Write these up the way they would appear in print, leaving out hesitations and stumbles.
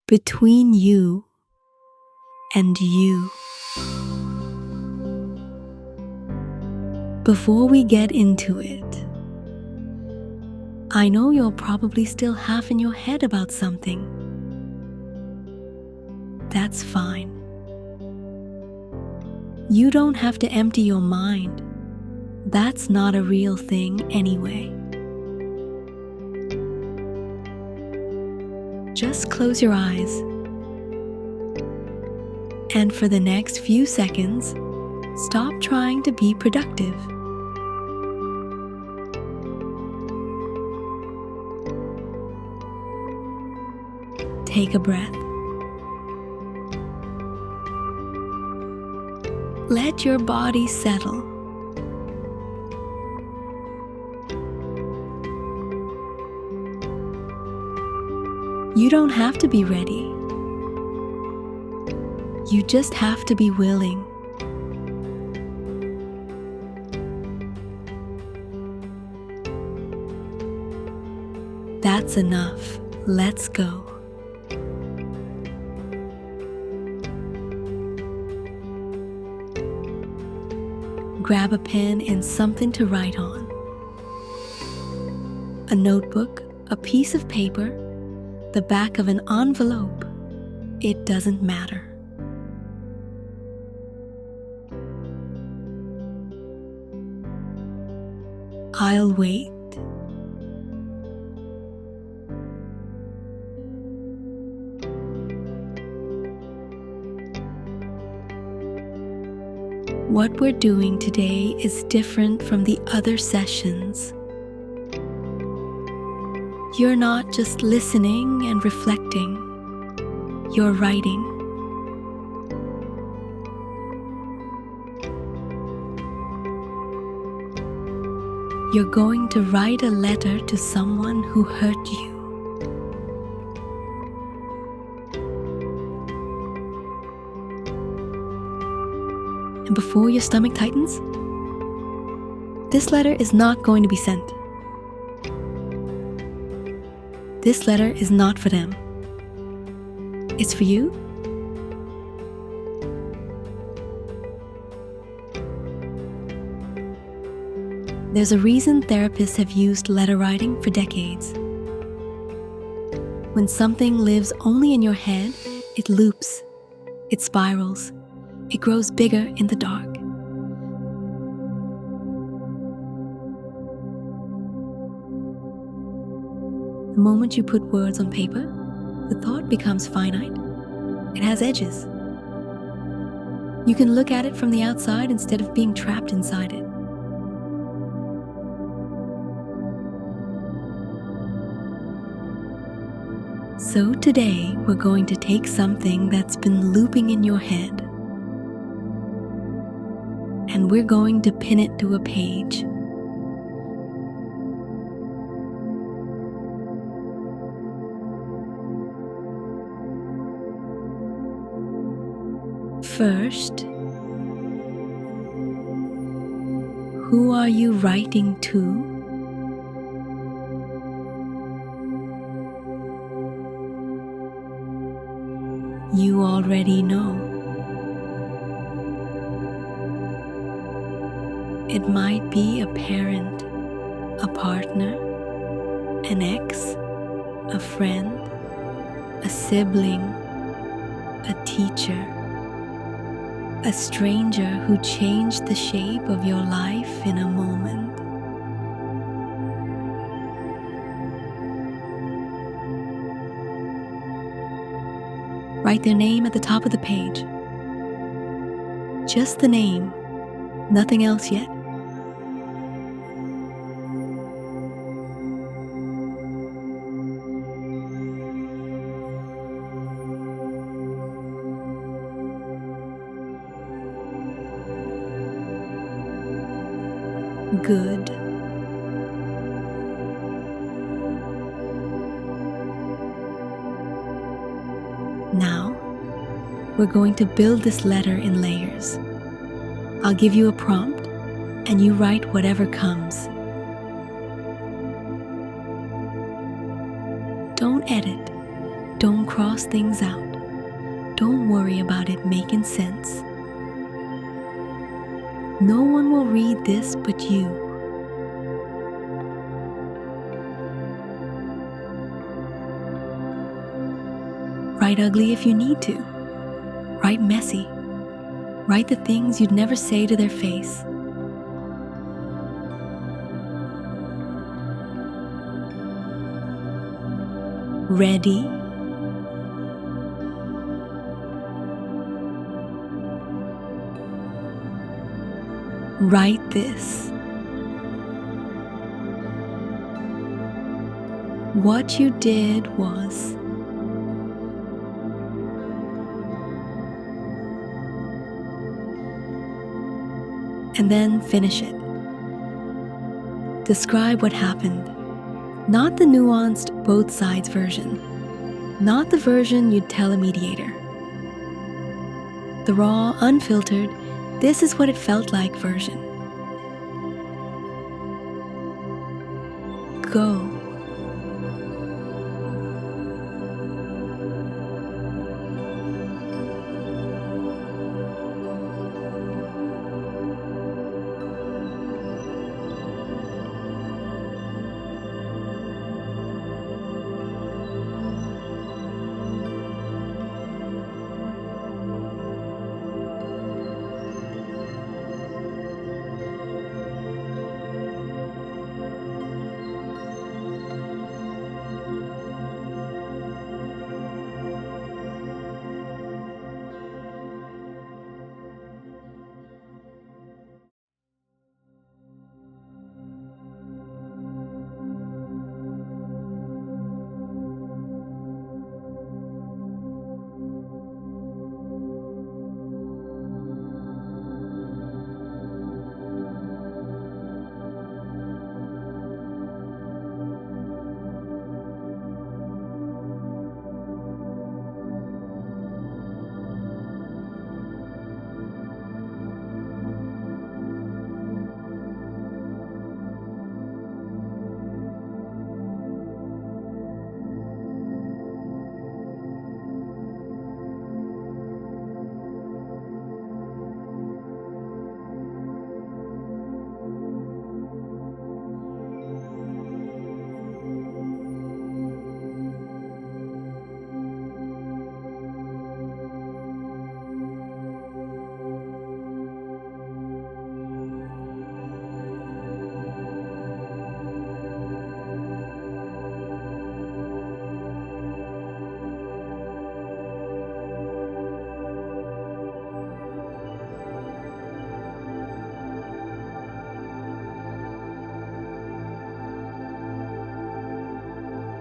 between you and you. Before we get into it, I know you're probably still half in your head about something. That's fine. You don't have to empty your mind. That's not a real thing anyway. Just close your eyes. And for the next few seconds, stop trying to be productive. Take a breath. Let your body settle. You don't have to be ready. You just have to be willing. That's enough. Let's go. Grab a pen and something to write on. A notebook, a piece of paper, the back of an envelope. It doesn't matter. I'll wait. What we're doing today is different from the other sessions. You're not just listening and reflecting. You're writing. You're going to write a letter to someone who hurt you. And before your stomach tightens, this letter is not going to be sent. This letter is not for them. It's for you. There's a reason therapists have used letter writing for decades. When something lives only in your head, it loops, it spirals, it grows bigger in the dark. The moment you put words on paper, the thought becomes finite. It has edges. You can look at it from the outside instead of being trapped inside it. So today, we're going to take something that's been looping in your head, and we're going to pin it to a page. First, who are you writing to? You already know. It might be a parent, a partner, an ex, a friend, a sibling, a teacher, a stranger who changed the shape of your life in a moment. Write their name at the top of the page. Just the name, nothing else yet. Good. Now, we're going to build this letter in layers. I'll give you a prompt, and you write whatever comes. Don't edit. Don't cross things out. Don't worry about it making sense. No one will read this but you. Write ugly if you need to. Write messy. Write the things you'd never say to their face. Ready? Write this. What you did was. And then finish it. Describe what happened. Not the nuanced both sides version. Not the version you'd tell a mediator. The raw, unfiltered, this is what it felt like version. Go.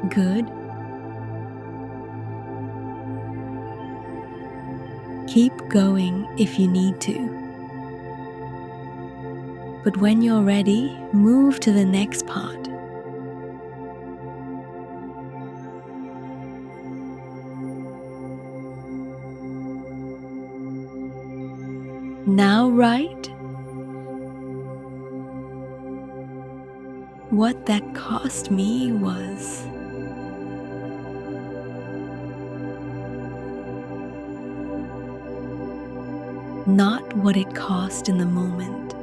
Good. Keep going if you need to. But when you're ready, move to the next part. Now write what that cost me was. Not what it cost in the moment,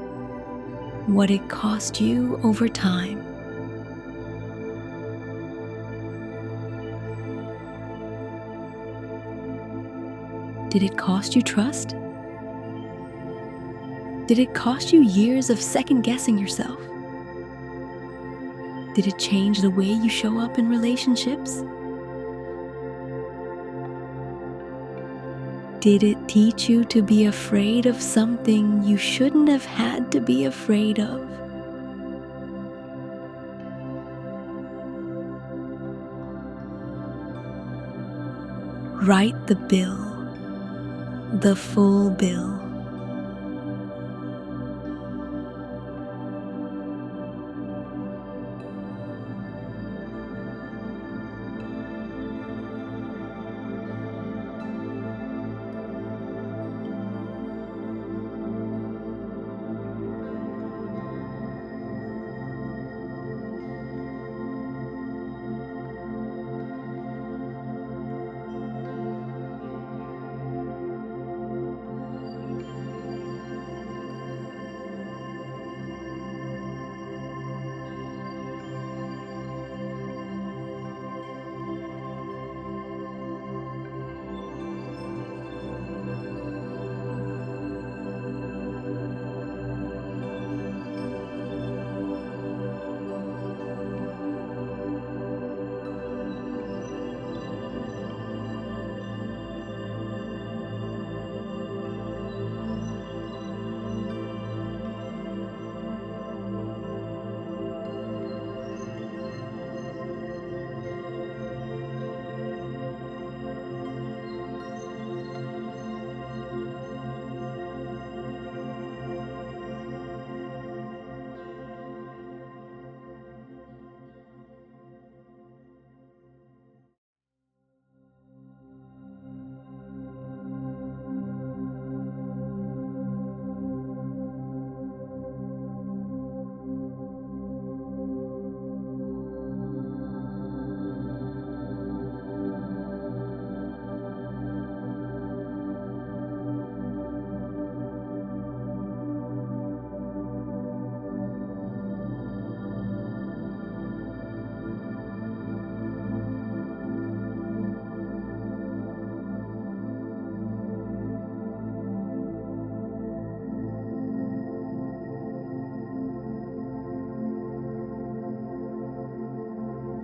what it cost you over time. Did it cost you trust? Did it cost you years of second-guessing yourself? Did it change the way you show up in relationships? Did it teach you to be afraid of something you shouldn't have had to be afraid of? Write the bill, the full bill.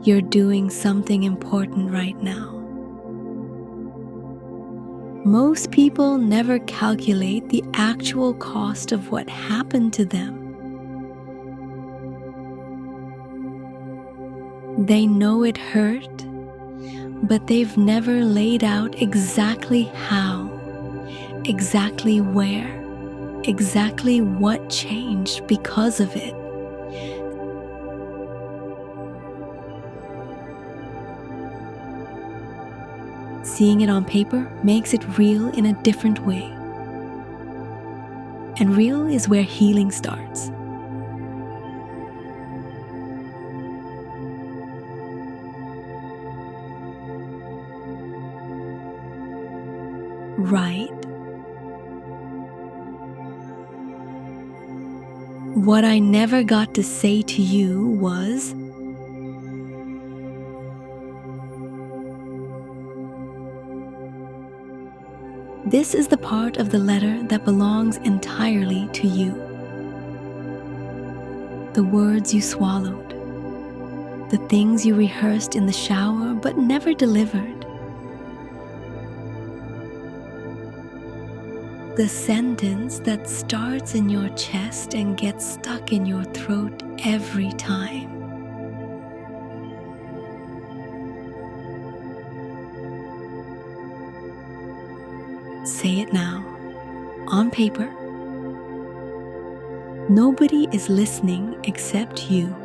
you're doing something important right now. Most people never calculate the actual cost of what happened to them. They know it hurt, but they've never laid out exactly how, exactly where, exactly what changed because of it. Seeing it on paper makes it real in a different way. And real is where healing starts. Right? What I never got to say to you was, this is the part of the letter that belongs entirely to you. The words you swallowed, the things you rehearsed in the shower but never delivered, the sentence that starts in your chest and gets stuck in your throat every time. Say it now, on paper. Nobody is listening except you.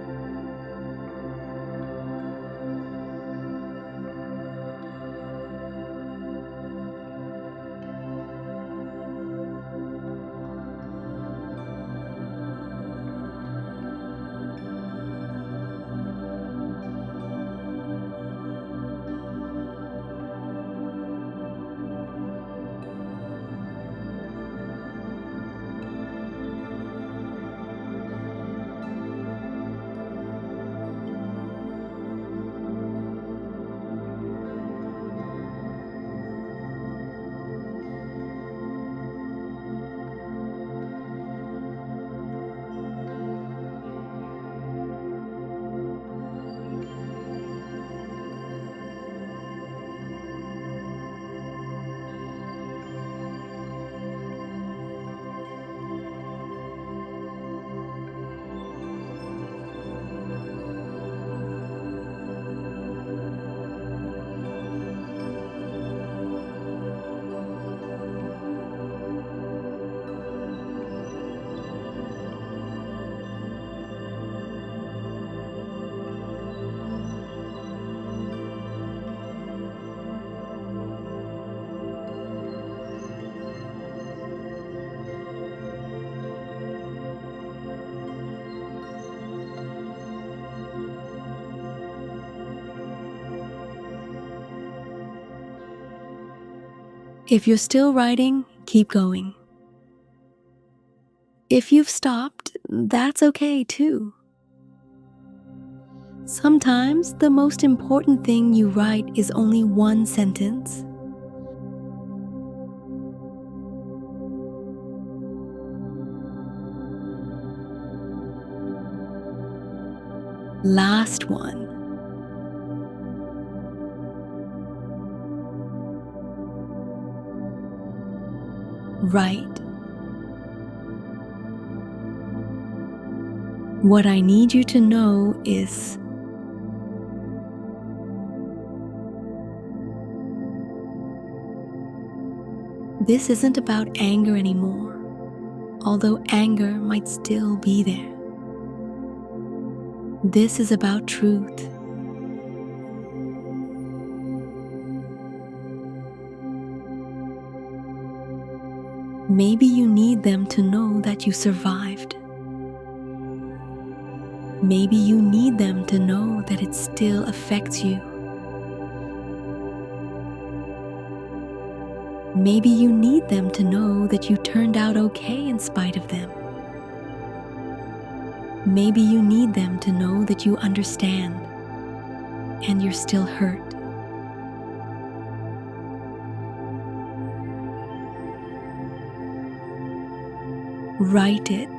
If you're still writing, keep going. If you've stopped, that's okay too. Sometimes the most important thing you write is only one sentence. Last one. Right. What I need you to know is this isn't about anger anymore, although anger might still be there. This is about truth. Maybe you need them to know that you survived. Maybe you need them to know that it still affects you. Maybe you need them to know that you turned out okay in spite of them. Maybe you need them to know that you understand and you're still hurt. Write it.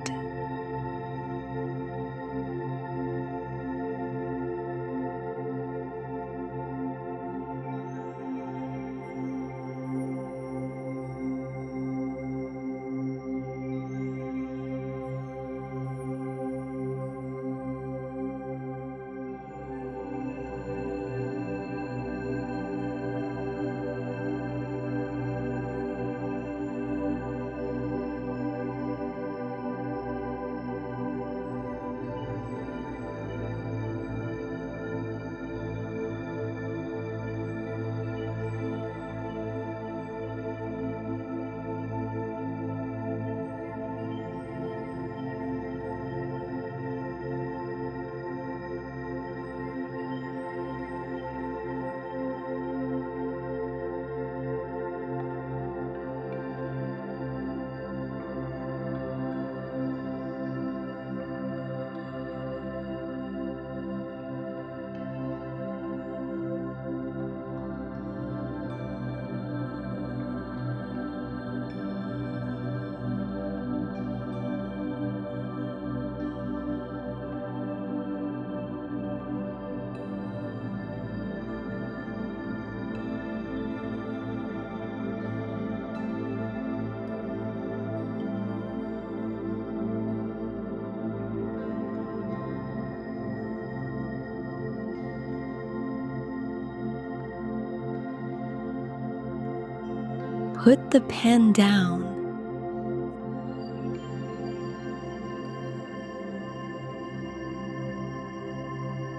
Put the pen down.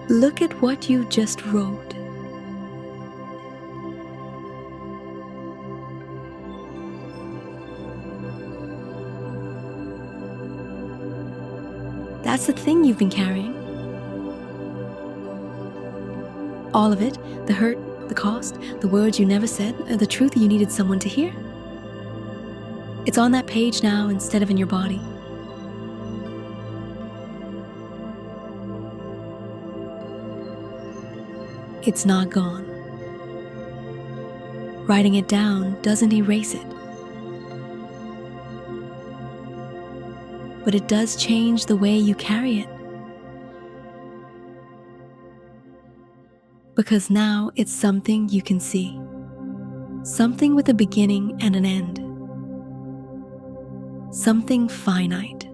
Look at what you just wrote. That's the thing you've been carrying. All of it, the hurt, the cost, the words you never said, the truth you needed someone to hear. It's on that page now instead of in your body. It's not gone. Writing it down doesn't erase it. But it does change the way you carry it. Because now it's something you can see. Something with a beginning and an end. Something finite.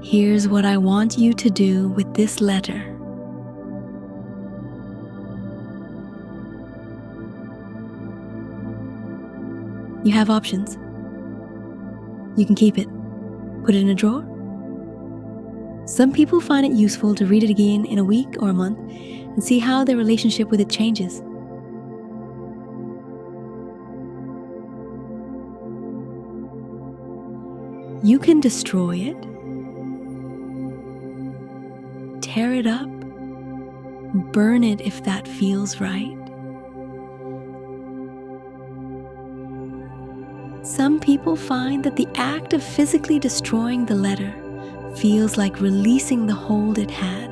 Here's what I want you to do with this letter. You have options. You can keep it, put it in a drawer. Some people find it useful to read it again in a week or a month and see how their relationship with it changes. You can destroy it, tear it up, burn it if that feels right. Some people find that the act of physically destroying the letter feels like releasing the hold it had.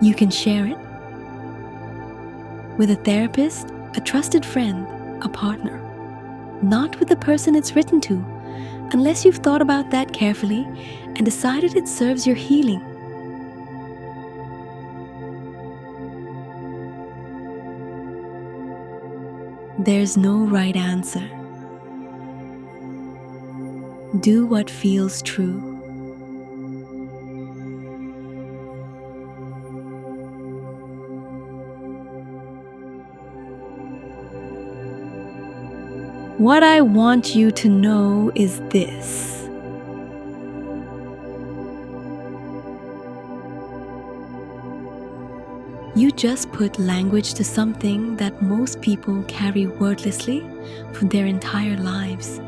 You can share it with a therapist, a trusted friend, a partner, not with the person it's written to, unless you've thought about that carefully and decided it serves your healing. There's no right answer. Do what feels true. What I want you to know is this. You just put language to something that most people carry wordlessly for their entire lives.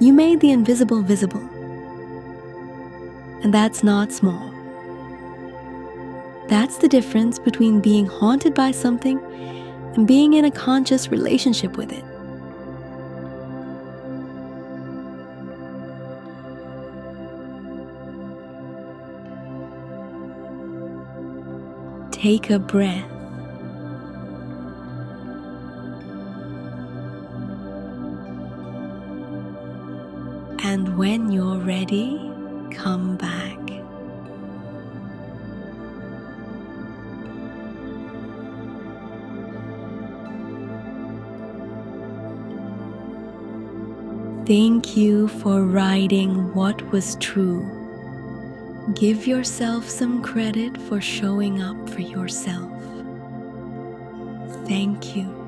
You made the invisible visible, and that's not small. That's the difference between being haunted by something and being in a conscious relationship with it. Take a breath. And when you're ready, come back. Thank you for writing what was true. Give yourself some credit for showing up for yourself. Thank you.